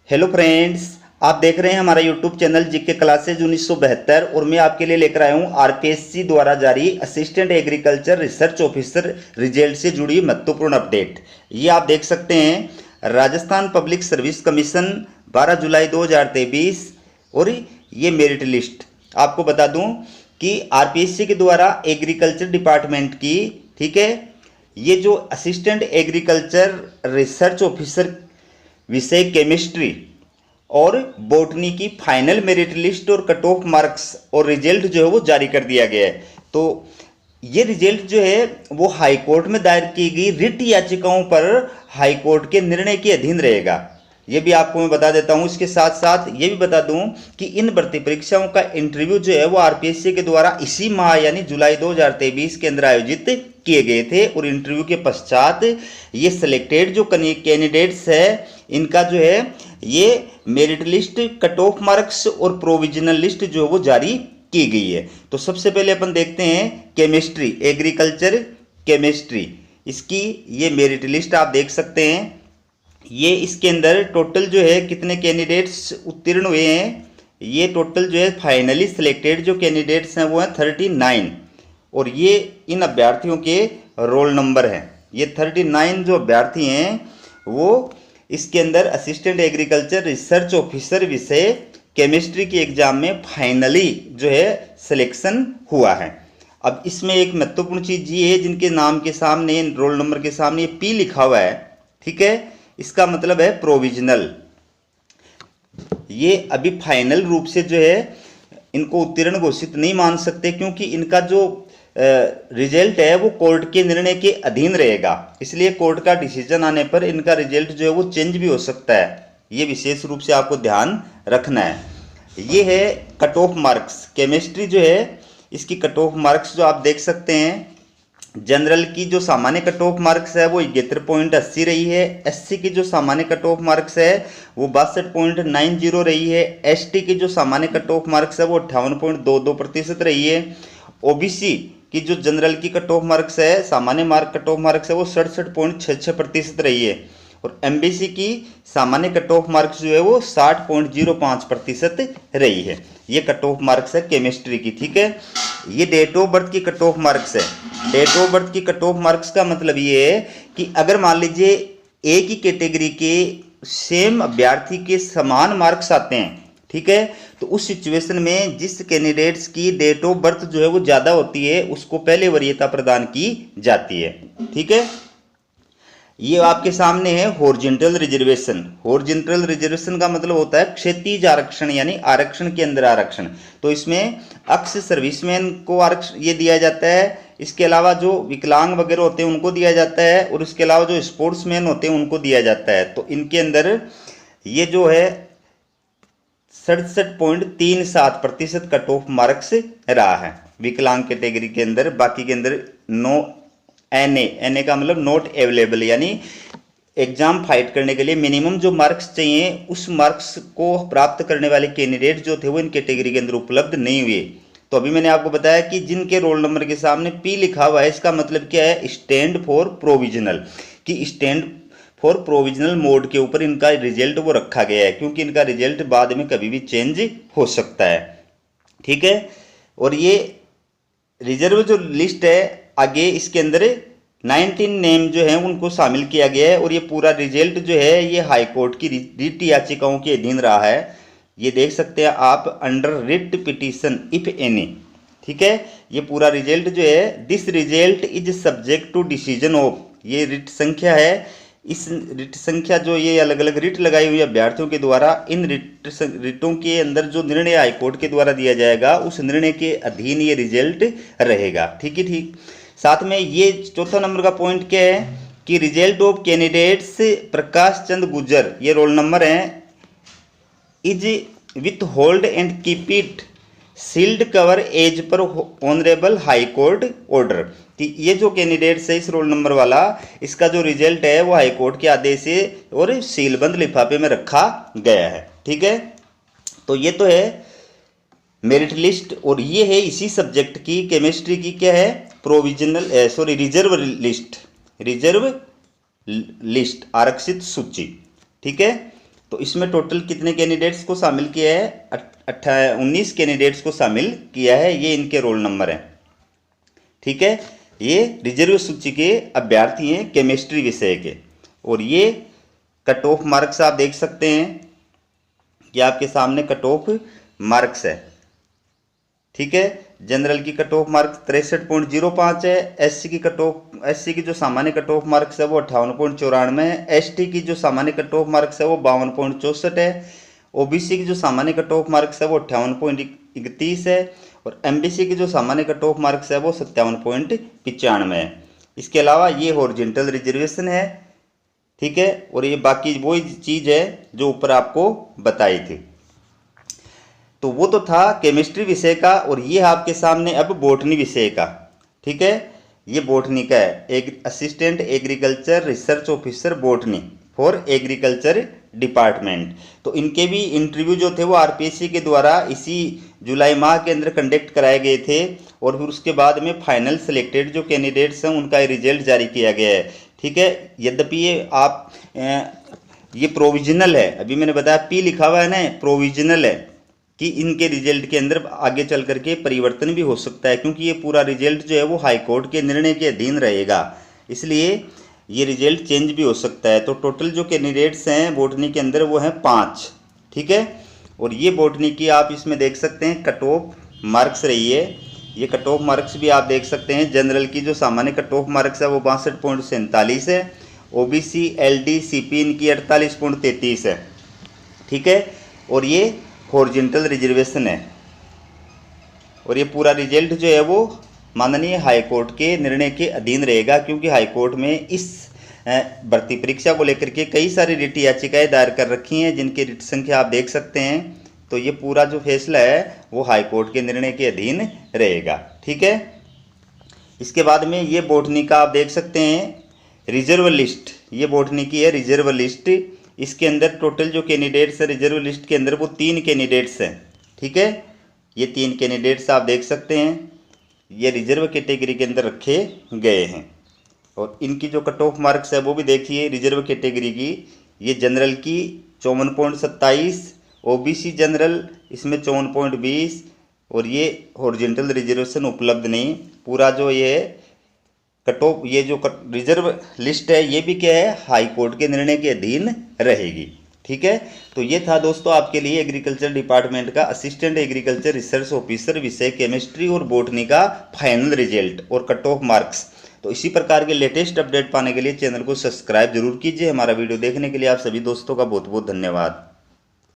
Hello friends, आप देख रहे हैं हमारा यूट्यूब चैनल जीके क्लासेज 1972 और मैं आपके लिए लेकर आया हूं आरपीएससी द्वारा जारी assistant agriculture research officer result से जुड़ी महत्वपूर्ण अपडेट। ये आप देख सकते हैं राजस्थान पब्लिक सर्विस कमीशन 12 जुलाई 2023 और ये मेरिट लिस्ट। आपको बता दूं कि आरपीएससी के द्वारा एग्रीकल्चर डिपार्टमेंट की, ठीक है, ये जो असिस्टेंट एग्रीकल्चर रिसर्च ऑफिसर विषय केमिस्ट्री और बॉटनी की फाइनल मेरिट लिस्ट और कट ऑफ मार्क्स और रिजल्ट जो है वो जारी कर दिया गया है। तो ये रिजल्ट जो है वो हाई कोर्ट में दायर की गई रिट याचिकाओं पर हाई कोर्ट के निर्णय के अधीन रहेगा। ये भी आपको मैं बता देता हूं। इसके साथ साथ ये भी बता दूं कि इन भर्ती परीक्षाओं का इंटरव्यू जो है वो आरपीएससी के द्वारा इसी माह यानी जुलाई 2023 के अंदर आयोजित किए गए थे और इंटरव्यू के पश्चात ये सिलेक्टेड जो कैंडिडेट्स है इनका जो है ये merit list, cut off marks और प्रोविजनल लिस्ट जो है वो जारी की गई है। तो सबसे पहले अपन देखते हैं केमिस्ट्री, एग्रीकल्चर केमिस्ट्री, इसकी ये मेरिट लिस्ट आप देख सकते हैं। ये इसके अंदर टोटल जो है कितने कैंडिडेट्स उत्तीर्ण हुए हैं, ये टोटल जो है फाइनली सिलेक्टेड जो कैंडिडेट्स हैं वो हैं 39 और ये इन अभ्यर्थियों के रोल नंबर हैं। ये 39 जो अभ्यर्थी हैं वो इसके अंदर असिस्टेंट एग्रीकल्चर रिसर्च ऑफिसर विषय केमिस्ट्री के एग्जाम में फाइनली जो है सिलेक्शन हुआ है। अब इसमें एक महत्वपूर्ण चीज़ ये है जिनके नाम के सामने, रोल नंबर के सामने ये पी लिखा हुआ है, ठीक है, इसका मतलब है प्रोविजनल। ये अभी फाइनल रूप से जो है इनको उत्तीर्ण घोषित नहीं मान सकते क्योंकि इनका जो रिजल्ट है वो कोर्ट के निर्णय के अधीन रहेगा। इसलिए कोर्ट का डिसीजन आने पर इनका रिजल्ट जो है वो चेंज भी हो सकता है। ये विशेष रूप से आपको ध्यान रखना है। ये है कट ऑफ मार्क्स। केमिस्ट्री जो है इसकी कट ऑफ मार्क्स जो आप देख सकते हैं, जनरल की जो सामान्य कट ऑफ मार्क्स है वो 71.80 रही है। एससी की जो सामान्य कट ऑफ मार्क्स है वो 62.90 रही है। एसटी की जो सामान्य कट ऑफ मार्क्स है वो 58.22% रही है। ओबीसी की जो जनरल की कट ऑफ मार्क्स है, सामान्य मार्क कट ऑफ मार्क्स है वो 67.66% रही है और एमबीसी की सामान्य कट ऑफ मार्क्स जो है वो 60.05% रही है। ये कट ऑफ मार्क्स है केमिस्ट्री की, ठीक है। ये डेट ऑफ बर्थ की कट ऑफ मार्क्स है। डेट ऑफ बर्थ की कट ऑफ मार्क्स का मतलब ये है कि अगर मान लीजिए एक ही कैटेगरी के सेम अभ्यर्थी के समान मार्क्स आते हैं, ठीक है, तो उस सिचुएशन में जिस कैंडिडेट्स की डेट ऑफ बर्थ जो है वो ज़्यादा होती है उसको पहले वरीयता प्रदान की जाती है, ठीक है। ये आपके सामने है हॉरिजॉन्टल रिजर्वेशन। हॉरिजॉन्टल रिजर्वेशन का मतलब होता है क्षैतिज आरक्षण यानी आरक्षण के अंदर आरक्षण। तो इसमें अक्ष सर्विसमैन को आरक्षण ये दिया जाता है। इसके अलावा जो विकलांग वगैरह होते हैं उनको दिया जाता है और इसके अलावा जो स्पोर्ट्समैन होते हैं उनको दिया जाता है। तो इनके अंदर ये जो है 67.37% कट ऑफ मार्क्स रहा है विकलांग कैटेगरी के अंदर। बाकी के अंदर नो एनए का मतलब नॉट अवेलेबल, यानी एग्जाम फाइट करने के लिए मिनिमम जो मार्क्स चाहिए उस मार्क्स को प्राप्त करने वाले कैंडिडेट जो थे वो इन कैटेगरी के अंदर उपलब्ध नहीं हुए। तो अभी मैंने आपको बताया कि जिनके रोल नंबर के सामने पी लिखा हुआ है इसका मतलब क्या है, स्टैंड फॉर प्रोविजनल, कि स्टैंड फॉर प्रोविजनल मोड के ऊपर इनका रिजल्ट वो रखा गया है क्योंकि इनका रिजल्ट बाद में कभी भी चेंज हो सकता है, ठीक है। और ये रिजर्व जो लिस्ट है आगे इसके अंदर 19 नेम जो है उनको शामिल किया गया है और ये पूरा रिजल्ट जो है ये हाई कोर्ट की रिट याचिकाओं के अधीन रहा है। ये देख सकते हैं आप, under writ petition if any, ठीक है। ये पूरा रिजल्ट जो है, this result is subject to decision of, ये रिट संख्या है। इस रिट संख्या जो ये अलग अलग रिट लगाई हुई अभ्यर्थियों के द्वारा, इन रिटों के अंदर जो निर्णय हाईकोर्ट के द्वारा दिया जाएगा उस निर्णय के अधीन ये रिजल्ट रहेगा, ठीक है, ठीक। साथ में ये चौथा नंबर का पॉइंट क्या है कि result of candidates Prakash Chand Gurjar, ये रोल नंबर है, is with hold and keep it sealed cover as per honourable high court order, कि ये जो कैंडिडेट्स है इस रोल नंबर वाला, इसका जो रिजल्ट है वो हाई कोर्ट के आदेश से और सीलबंद लिफाफे में रखा गया है, ठीक है। तो ये तो है मेरिट लिस्ट और ये है इसी सब्जेक्ट की, केमिस्ट्री की क्या है, provisional reserve list, reserve list आरक्षित सूची, ठीक है। तो इसमें टोटल कितने कैंडिडेट्स को शामिल किया है? 19 कैंडिडेट्स को शामिल किया है। ये इनके रोल नंबर हैं। ठीक है, ये रिजर्व सूची के अभ्यर्थी हैं केमिस्ट्री विषय के। और ये कट ऑफ मार्क्स आप देख सकते हैं कि आपके सामने कट ऑफ मार्क्स है। ठीक है, जनरल की कट ऑफ मार्क्स 63.05 है। एससी की जो सामान्य कट ऑफ मार्क्स है वो 58.94 है। एसटी की जो सामान्य कट ऑफ मार्क्स है वो 52.64 है। ओबीसी की जो सामान्य कट ऑफ मार्क्स है वो 58.31 है। और एमबीसी की जो सामान्य कट ऑफ मार्क्स है वो 57.95 है। इसके अलावा ये हॉरिजॉन्टल रिजर्वेशन है। ठीक है, और ये बाकी वही चीज़ है जो ऊपर आपको बताई थी। तो वो तो था केमिस्ट्री विषय का, और ये आपके सामने अब बॉटनी विषय का। ठीक है, ये बॉटनी का है, assistant agriculture research officer botany for agriculture department. तो इनके भी इंटरव्यू जो थे वो आरपीएससी के द्वारा इसी जुलाई माह के अंदर कंडक्ट कराए गए थे, और फिर उसके बाद में फाइनल सिलेक्टेड जो कैंडिडेट्स हैं उनका रिजल्ट जारी किया गया है। ठीक है, यद्यपि ये प्रोविजनल है। अभी मैंने बताया पी लिखा हुआ है ना, प्रोविजनल है कि इनके रिजल्ट के अंदर आगे चल करके परिवर्तन भी हो सकता है, क्योंकि ये पूरा रिजल्ट जो है वो हाई कोर्ट के निर्णय के अधीन रहेगा, इसलिए ये रिजल्ट चेंज भी हो सकता है। तो टोटल जो कैंडिडेट्स हैं बॉटनी के अंदर वो हैं 5। ठीक है, और ये बॉटनी की आप इसमें देख सकते हैं कट ऑफ मार्क्स रही है। ये कट ऑफ मार्क्स भी आप देख सकते हैं। जनरल की जो सामान्य कट ऑफ मार्क्स है वो 62.47 है। ओबीसी एलडी सीपी इनकी 48.33 है। ठीक है, और ये हॉरिजॉन्टल रिजर्वेशन है। और ये पूरा रिजल्ट जो है वो माननीय हाई कोर्ट के निर्णय के अधीन रहेगा, क्योंकि हाई कोर्ट में इस भर्ती परीक्षा को लेकर के कई सारी रिट याचिकाएं दायर कर रखी हैं, जिनकी रिट संख्या आप देख सकते हैं। तो ये पूरा जो फैसला है वो हाई कोर्ट के निर्णय के अधीन रहेगा। ठीक है, इसके बाद में ये बॉटनी का आप देख सकते हैं रिजर्व लिस्ट। ये बॉटनी की है रिजर्व लिस्ट। इसके अंदर टोटल जो कैंडिडेट्स है रिजर्व लिस्ट के अंदर वो 3 कैंडिडेट्स हैं। ठीक है, ये 3 कैंडिडेट्स आप देख सकते हैं, ये रिजर्व कैटेगरी के अंदर रखे गए हैं। और इनकी जो कट ऑफ मार्क्स है वो भी देखिए रिजर्व कैटेगरी की। ये जनरल की 54.27, ओबीसी जनरल इसमें 54.20, और ये हॉरिजॉन्टल रिजर्वेशन उपलब्ध नहीं। पूरा जो ये कट ऑफ ये जो रिजर्व लिस्ट है ये भी क्या है, हाई कोर्ट के निर्णय के अधीन रहेगी। ठीक है, तो ये था दोस्तों आपके लिए एग्रीकल्चर डिपार्टमेंट का असिस्टेंट एग्रीकल्चर रिसर्च ऑफिसर विषय केमिस्ट्री और बॉटनी का फाइनल रिजल्ट और कट ऑफ मार्क्स। तो इसी प्रकार के लेटेस्ट अपडेट पाने के लिए चैनल को सब्सक्राइब जरूर कीजिए। हमारा वीडियो देखने के लिए आप सभी दोस्तों का बहुत बहुत धन्यवाद।